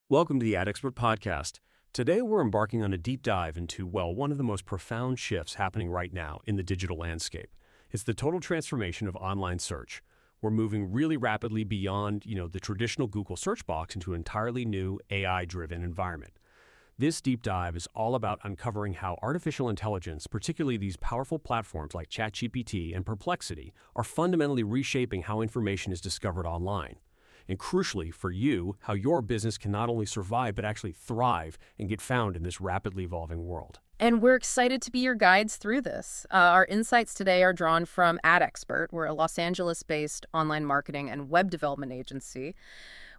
Welcome to the AdExpert Podcast. Today we're embarking on a deep dive into, one of the most profound shifts happening right now in the digital landscape. It's the total transformation of online search. We're moving really rapidly beyond, the traditional Google search box into an entirely new AI-driven environment. This deep dive is all about uncovering how artificial intelligence, particularly these powerful platforms like ChatGPT and Perplexity, are fundamentally reshaping how information is discovered online. And crucially for you, how your business can not only survive but actually thrive and get found in this rapidly evolving world. And we're excited to be your guides through this. Our insights today are drawn from AdExpert. We're a Los Angeles-based online marketing and web development agency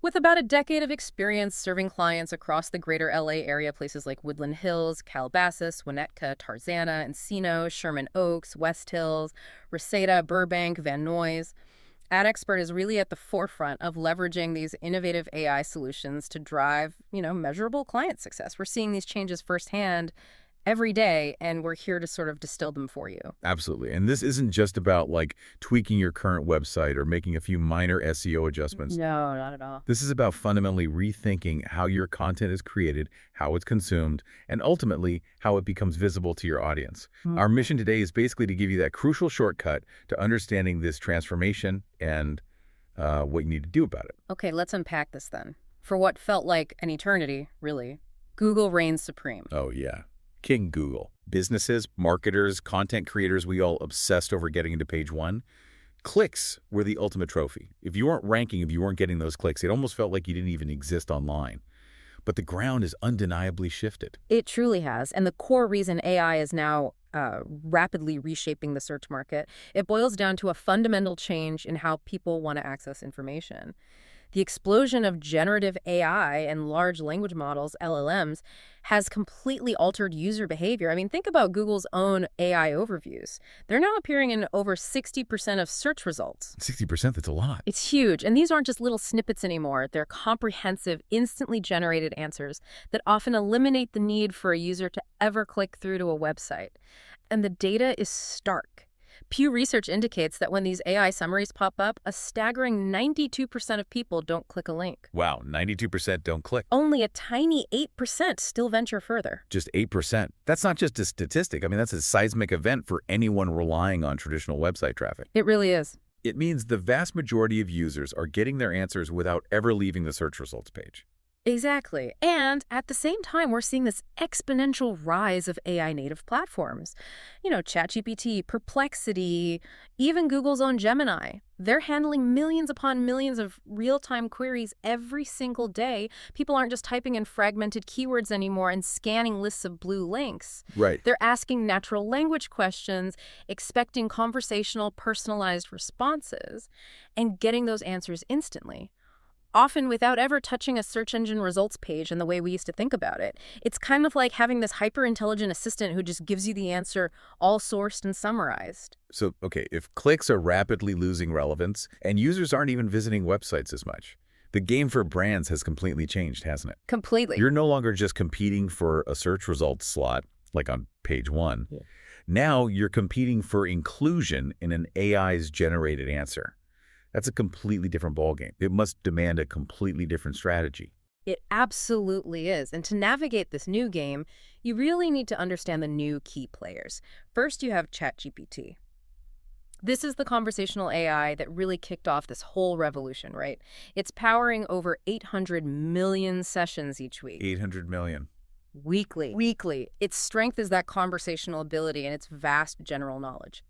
with about a decade of experience serving clients across the greater LA area, places like Woodland Hills, Calabasas, Winnetka, Tarzana, Encino, Sherman Oaks, West Hills, Reseda, Burbank, Van Nuys. AdExpert is really at the forefront of leveraging these innovative AI solutions to drive, measurable client success. We're seeing these changes firsthand every day, and we're here to sort of distill them for you. Absolutely. And this isn't just about tweaking your current website or making a few minor SEO adjustments. No, not at all. This is about fundamentally rethinking how your content is created, how it's consumed, and ultimately how it becomes visible to your audience. Our mission today is basically to give you that crucial shortcut to understanding this transformation and what you need to do about it. Okay, let's unpack this then. For what felt like an eternity, really, Google reigns supreme. Oh, yeah. King Google. Businesses, marketers, content creators, we all obsessed over getting into page one. Clicks were the ultimate trophy. If you weren't ranking, if you weren't getting those clicks, it almost felt like you didn't even exist online. But the ground has undeniably shifted. It truly has. And the core reason AI is now rapidly reshaping the search market, it boils down to a fundamental change in how people want to access information. The explosion of generative AI and large language models, LLMs, has completely altered user behavior. I mean, think about Google's own AI overviews. They're now appearing in over 60% of search results. 60%, that's a lot. It's huge. And these aren't just little snippets anymore. They're comprehensive, instantly generated answers that often eliminate the need for a user to ever click through to a website. And the data is stark. Pew Research indicates that when these AI summaries pop up, a staggering 92% of people don't click a link. Wow, 92% don't click. Only a tiny 8% still venture further. Just 8%. That's not just a statistic. I mean, that's a seismic event for anyone relying on traditional website traffic. It really is. It means the vast majority of users are getting their answers without ever leaving the search results page. Exactly. And at the same time, we're seeing this exponential rise of AI native platforms. ChatGPT, Perplexity, even Google's own Gemini. They're handling millions upon millions of real-time queries every single day. People aren't just typing in fragmented keywords anymore and scanning lists of blue links. Right. They're asking natural language questions, expecting conversational, personalized responses, and getting those answers instantly. Often without ever touching a search engine results page in the way we used to think about it. It's kind of like having this hyper-intelligent assistant who just gives you the answer all sourced and summarized. So, okay, if clicks are rapidly losing relevance and users aren't even visiting websites as much, the game for brands has completely changed, hasn't it? Completely. You're no longer just competing for a search results slot, like on page one. Yeah. Now you're competing for inclusion in an AI's generated answer. That's a completely different ballgame. It must demand a completely different strategy. It absolutely is. And to navigate this new game, you really need to understand the new key players. First, you have ChatGPT. This is the conversational AI that really kicked off this whole revolution, right? It's powering over 800 million sessions each week. 800 million. Weekly. Its strength is that conversational ability and its vast general knowledge.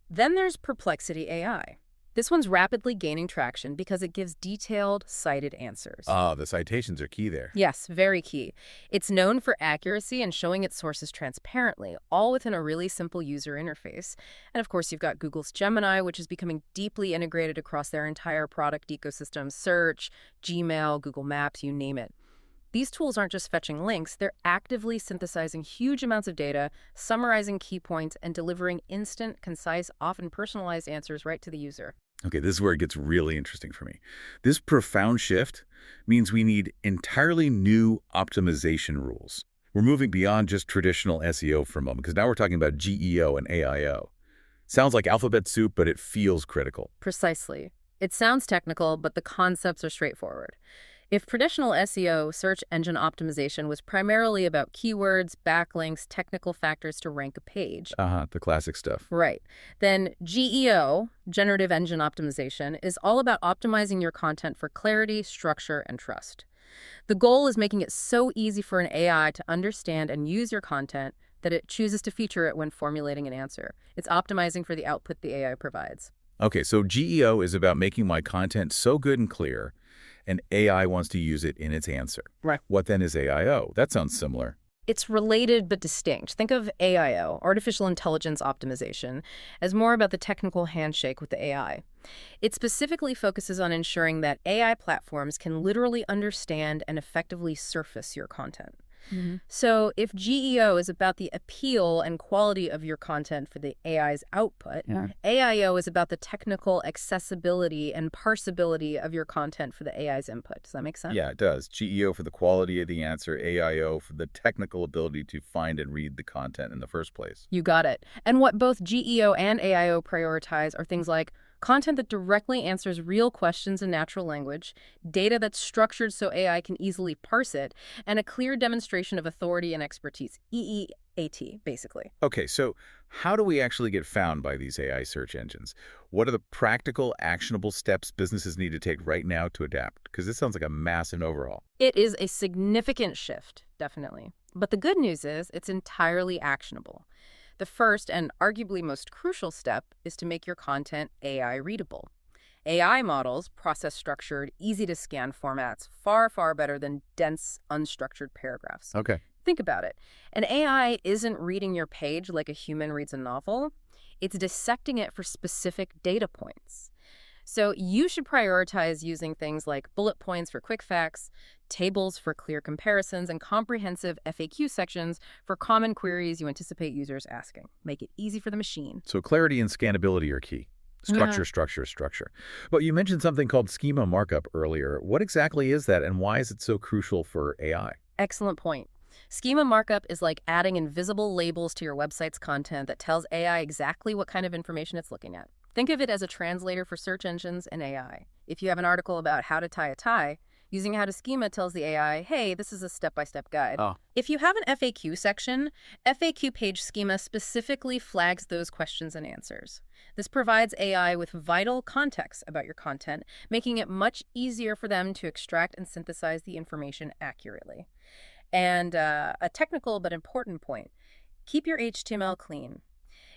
Then there's Perplexity AI. This one's rapidly gaining traction because it gives detailed, cited answers. The citations are key there. Yes, very key. It's known for accuracy and showing its sources transparently, all within a really simple user interface. And of course, you've got Google's Gemini, which is becoming deeply integrated across their entire product ecosystem, search, Gmail, Google Maps, you name it. These tools aren't just fetching links, they're actively synthesizing huge amounts of data, summarizing key points, and delivering instant, concise, often personalized answers right to the user. Okay, this is where it gets really interesting for me. This profound shift means we need entirely new optimization rules. We're moving beyond just traditional SEO for a moment, because now we're talking about GEO and AIO. Sounds like alphabet soup, but it feels critical. Precisely. It sounds technical, but the concepts are straightforward. If traditional SEO, search engine optimization, was primarily about keywords, backlinks, technical factors to rank a page, The classic stuff. right, then GEO, generative engine optimization, is all about optimizing your content for clarity, structure, and trust. The goal is making it so easy for an AI to understand and use your content that it chooses to feature it when formulating an answer. It's optimizing for the output the AI provides. Okay, so GEO is about making my content so good and clear, and AI wants to use it in its answer. Right. What then is AIO? That sounds similar. It's related but distinct. Think of AIO, artificial intelligence optimization, as more about the technical handshake with the AI. It specifically focuses on ensuring that AI platforms can literally understand and effectively surface your content. So if GEO is about the appeal and quality of your content for the AI's output, AIO is about the technical accessibility and parsability of your content for the AI's input. Does that make sense? Yeah, it does. GEO for the quality of the answer, AIO for the technical ability to find and read the content in the first place. You got it. And what both GEO and AIO prioritize are things like content that directly answers real questions in natural language, data that's structured so AI can easily parse it, and a clear demonstration of authority and expertise, EEAT, basically. Okay, so how do we actually get found by these AI search engines? What are the practical, actionable steps businesses need to take right now to adapt? Because this sounds like a massive overhaul. It is a significant shift, definitely. But the good news is it's entirely actionable. The first and arguably most crucial step is to make your content AI readable. AI models process structured, easy-to-scan formats far, far better than dense, unstructured paragraphs. Okay. Think about it. An AI isn't reading your page like a human reads a novel. It's dissecting it for specific data points. So you should prioritize using things like bullet points for quick facts, tables for clear comparisons, and comprehensive FAQ sections for common queries you anticipate users asking. Make it easy for the machine. So clarity and scannability are key. Structure, structure, structure. But you mentioned something called schema markup earlier. What exactly is that, and why is it so crucial for AI? Excellent point. Schema markup is like adding invisible labels to your website's content that tells AI exactly what kind of information it's looking at. Think of it as a translator for search engines and AI. If you have an article about how to tie a tie, using how to schema tells the AI, hey, this is a step-by-step guide. If you have an FAQ section, FAQ page schema specifically flags those questions and answers. This provides AI with vital context about your content, making it much easier for them to extract and synthesize the information accurately. And a technical but important point, keep your HTML clean.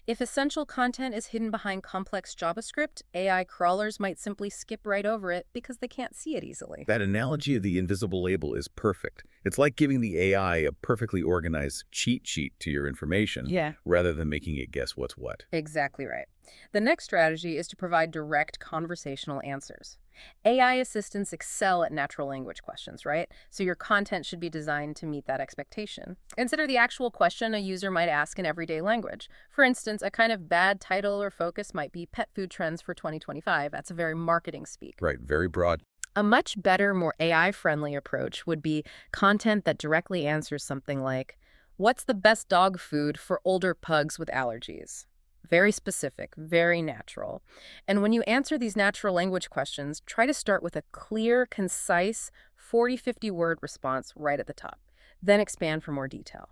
If essential content is hidden behind complex JavaScript, AI crawlers might simply skip right over it because they can't see it easily. That analogy of the invisible label is perfect. It's like giving the AI a perfectly organized cheat sheet to your information, rather than making it guess what's what. Exactly right. The next strategy is to provide direct conversational answers. AI assistants excel at natural language questions, right? So your content should be designed to meet that expectation. Consider the actual question a user might ask in everyday language. For instance, a kind of bad title or focus might be pet food trends for 2025. That's a very marketing speak. Right, very broad. A much better, more AI-friendly approach would be content that directly answers something like, what's the best dog food for older pugs with allergies? Very specific, very natural. And when you answer these natural language questions, try to start with a clear, concise, 40-50 word response right at the top. Then expand for more detail.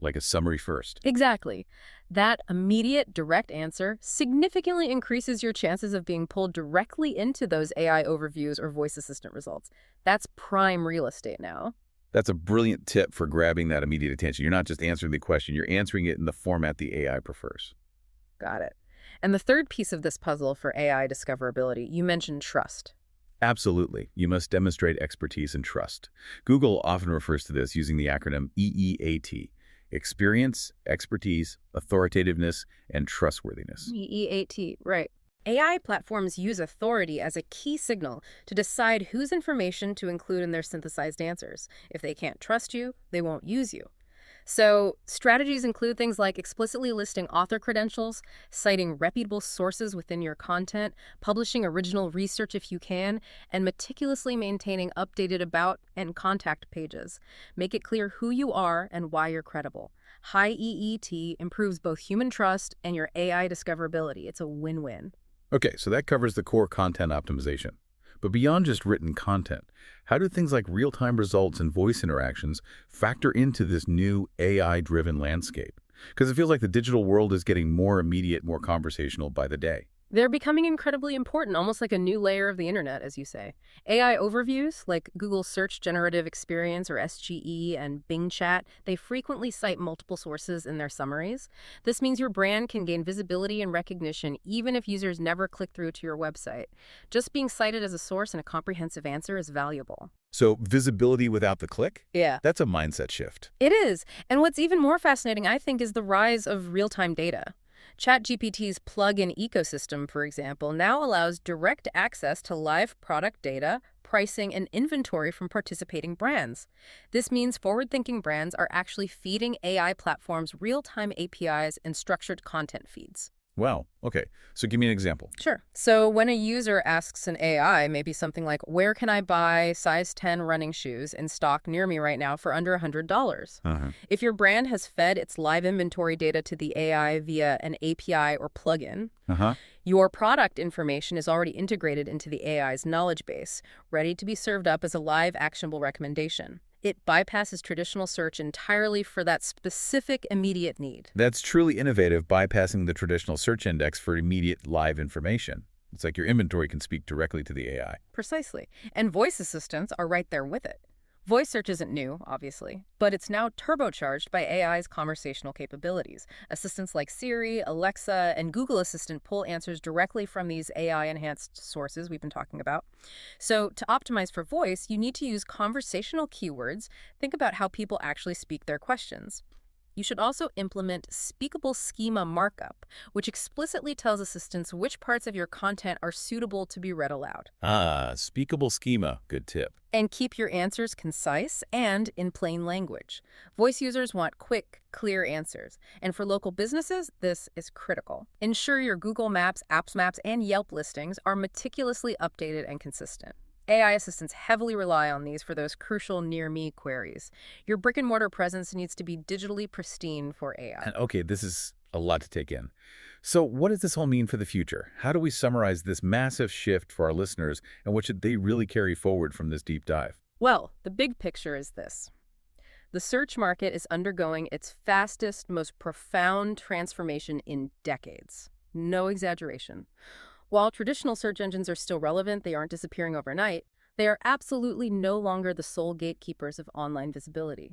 Like a summary first. Exactly. That immediate, direct answer significantly increases your chances of being pulled directly into those AI overviews or voice assistant results. That's prime real estate now. That's a brilliant tip for grabbing that immediate attention. You're not just answering the question, you're answering it in the format the AI prefers. Got it. And the third piece of this puzzle for AI discoverability, you mentioned trust. Absolutely. You must demonstrate expertise and trust. Google often refers to this using the acronym EEAT: experience, expertise, authoritativeness, and trustworthiness. EEAT, right. AI platforms use authority as a key signal to decide whose information to include in their synthesized answers. If they can't trust you, they won't use you. So strategies include things like explicitly listing author credentials, citing reputable sources within your content, publishing original research if you can, and meticulously maintaining updated about and contact pages. Make it clear who you are and why you're credible. High EET improves both human trust and your AI discoverability. It's a win-win. Okay, so that covers the core content optimization. But beyond just written content, how do things like real-time results and voice interactions factor into this new AI-driven landscape? Because it feels like the digital world is getting more immediate, more conversational by the day. They're becoming incredibly important, almost like a new layer of the internet, as you say. AI overviews, like Google Search Generative Experience or SGE and Bing Chat, they frequently cite multiple sources in their summaries. This means your brand can gain visibility and recognition even if users never click through to your website. Just being cited as a source and a comprehensive answer is valuable. So visibility without the click? Yeah. That's a mindset shift. It is. And what's even more fascinating, I think, is the rise of real-time data. ChatGPT's plug-in ecosystem, for example, now allows direct access to live product data, pricing, and inventory from participating brands. This means forward-thinking brands are actually feeding AI platforms real-time APIs and structured content feeds. Wow. Okay. So give me an example. Sure. So when a user asks an AI, maybe something like, where can I buy size 10 running shoes in stock near me right now for under $100? If your brand has fed its live inventory data to the AI via an API or plugin, your product information is already integrated into the AI's knowledge base, ready to be served up as a live actionable recommendation. It bypasses traditional search entirely for that specific immediate need. That's truly innovative, bypassing the traditional search index for immediate live information. It's like your inventory can speak directly to the AI. Precisely. And voice assistants are right there with it. Voice search isn't new, obviously, but it's now turbocharged by AI's conversational capabilities. Assistants like Siri, Alexa, and Google Assistant pull answers directly from these AI-enhanced sources we've been talking about. So to optimize for voice, you need to use conversational keywords. Think about how people actually speak their questions. You should also implement speakable schema markup, which explicitly tells assistants which parts of your content are suitable to be read aloud. Speakable schema. Good tip. And keep your answers concise and in plain language. Voice users want quick, clear answers. And for local businesses, this is critical. Ensure your Google Maps, Apps Maps, and Yelp listings are meticulously updated and consistent. AI assistants heavily rely on these for those crucial near-me queries. Your brick-and-mortar presence needs to be digitally pristine for AI. And okay, this is a lot to take in. So what does this all mean for the future? How do we summarize this massive shift for our listeners, and what should they really carry forward from this deep dive? Well, the big picture is this. The search market is undergoing its fastest, most profound transformation in decades. No exaggeration. While traditional search engines are still relevant, they aren't disappearing overnight, they are absolutely no longer the sole gatekeepers of online visibility.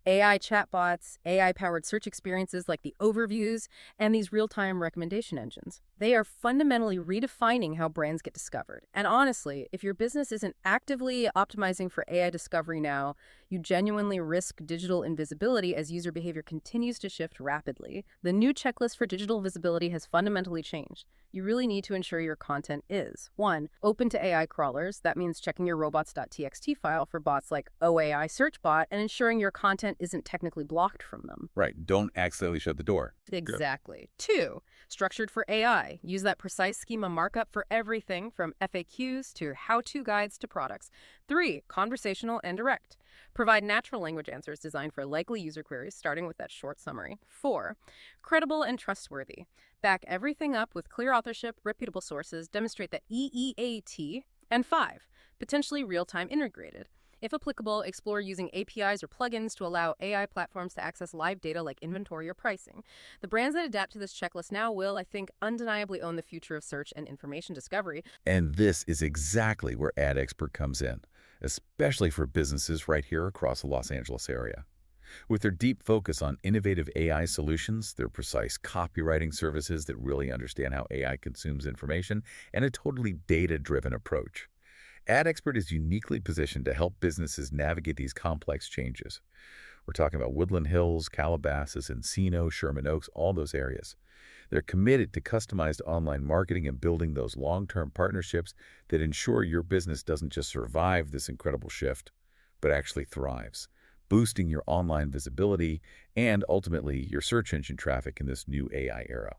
AI chatbots, AI-powered search experiences like the overviews, and these real-time recommendation engines. They are fundamentally redefining how brands get discovered. And honestly, if your business isn't actively optimizing for AI discovery now, you genuinely risk digital invisibility as user behavior continues to shift rapidly. The new checklist for digital visibility has fundamentally changed. You really need to ensure your content is 1. Open to AI crawlers. That means checking your robots.txt file for bots like OAI Search Bot and ensuring your content isn't technically blocked from them. Right. Don't accidentally shut the door. Exactly. 2. Structured for AI. Use that precise schema markup for everything from FAQs to how-to guides to products. 3. Conversational and direct. Provide natural language answers designed for likely user queries, starting with that short summary. 4. Credible and trustworthy. Back everything up with clear authorship, reputable sources, demonstrate that EEAT. And 5. Potentially real-time integrated. If applicable, explore using APIs or plugins to allow AI platforms to access live data like inventory or pricing. The brands that adapt to this checklist now will, I think, undeniably own the future of search and information discovery. And this is exactly where AdExpert comes in, especially for businesses right here across the Los Angeles area. With their deep focus on innovative AI solutions, their precise copywriting services that really understand how AI consumes information, and a totally data-driven approach, AdExpert is uniquely positioned to help businesses navigate these complex changes. We're talking about Woodland Hills, Calabasas, Encino, Sherman Oaks, all those areas. They're committed to customized online marketing and building those long-term partnerships that ensure your business doesn't just survive this incredible shift, but actually thrives, boosting your online visibility and ultimately your search engine traffic in this new AI era.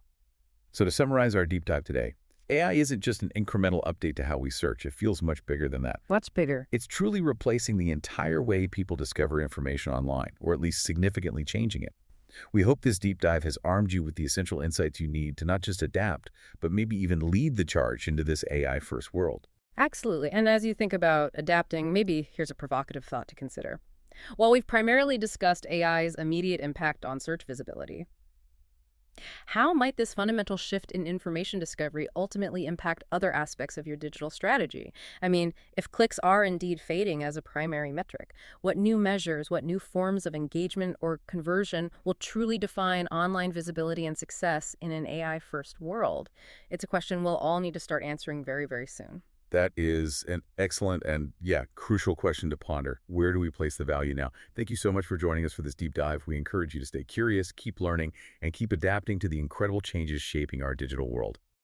So to summarize our deep dive today, AI isn't just an incremental update to how we search. It feels much bigger than that. What's bigger? It's truly replacing the entire way people discover information online, or at least significantly changing it. We hope this deep dive has armed you with the essential insights you need to not just adapt, but maybe even lead the charge into this AI-first world. Absolutely. And as you think about adapting, maybe here's a provocative thought to consider. While we've primarily discussed AI's immediate impact on search visibility, how might this fundamental shift in information discovery ultimately impact other aspects of your digital strategy? I mean, if clicks are indeed fading as a primary metric, what new measures, what new forms of engagement or conversion will truly define online visibility and success in an AI-first world? It's a question we'll all need to start answering very, very soon. That is an excellent and, yeah, crucial question to ponder. Where do we place the value now? Thank you so much for joining us for this deep dive. We encourage you to stay curious, keep learning, and keep adapting to the incredible changes shaping our digital world.